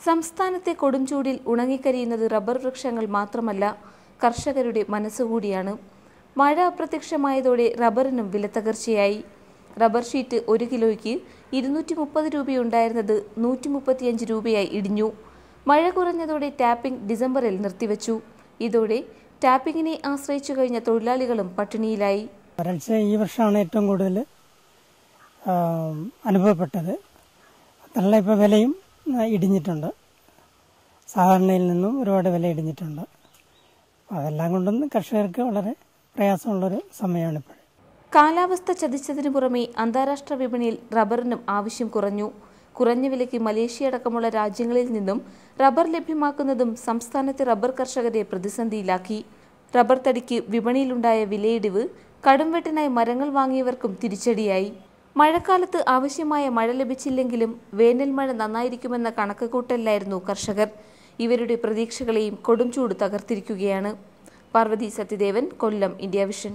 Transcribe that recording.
സംസ്ഥാനത്തെ കൊടുംചൂടിൽ ഉണങ്ങിക്കരിയുന്നത് റബ്ബർ വൃക്ഷങ്ങൾ മാത്രമല്ല, കർഷകരുടെ മനസ്സുകൂടിയാണ്. മഴ അപ്രത്യക്ഷമായതോടെ റബ്ബറിനും വിലത്തകർച്ചയായി. റബ്ബർ ഷീറ്റ് 1 കിലോയ്ക്ക് 230 രൂപയുണ്ടായിരുന്നത് 135 രൂപയായി ഇടിഞ്ഞു. മഴ കുറഞ്ഞതോടെ ടാപ്പിംഗ് ഡിസംബറിൽ നിർത്തിവച്ചു. ഇതോടെ ടാപ്പിങ്ങിനെ ആശ്രയിച്ചു കഴിഞ്ഞ തൊഴിലാളികളും പട്ടിണിയിലായി. വരൾച്ച ഈ വർഷമാണ് ഏറ്റവും കൂടുതൽ അനുഭവപ്പെട്ടത്. നല്ല ഇപ്പോൾ വിലയും ഇടിഞ്ഞിട്ടുണ്ട്. സാധാരണയിൽ നിന്നും ഒരുപാട് വില ഇടിഞ്ഞിട്ടുണ്ട്. അതെല്ലാം കൊണ്ടൊന്നും കർഷകർക്ക് വളരെ പ്രയാസമുള്ളൊരു സമയമാണിപ്പോൾ. കാലാവസ്ഥ ചതിച്ചതിനു പുറമെ അന്താരാഷ്ട്ര വിപണിയിൽ റബ്ബറിനും ആവശ്യം കുറഞ്ഞു. കുറഞ്ഞ വിലയ്ക്ക് മലേഷ്യ അടക്കമുള്ള രാജ്യങ്ങളിൽ നിന്നും റബ്ബർ ലഭ്യമാക്കുന്നതും സംസ്ഥാനത്തെ റബ്ബർ കർഷകരെ പ്രതിസന്ധിയിലാക്കി. റബ്ബർ തടിക്ക് വിപണിയിലുണ്ടായ വിലയിടിവ് കടുംവെട്ടിനായി മരങ്ങൾ വാങ്ങിയവർക്കും തിരിച്ചടിയായി. മഴക്കാലത്ത് ആവശ്യമായ മഴ ലഭിച്ചില്ലെങ്കിലും വേനൽ മഴ നന്നായിരിക്കുമെന്ന കണക്കുകൂട്ടലിലായിരുന്നു കർഷകർ. ഇവരുടെ പ്രതീക്ഷകളെയും കൊടുംചൂട് തകർത്തിരിക്കുകയാണ്. പാർവതി സത്യദേവൻ, കൊല്ലം, ഇന്ത്യ വിഷൻ.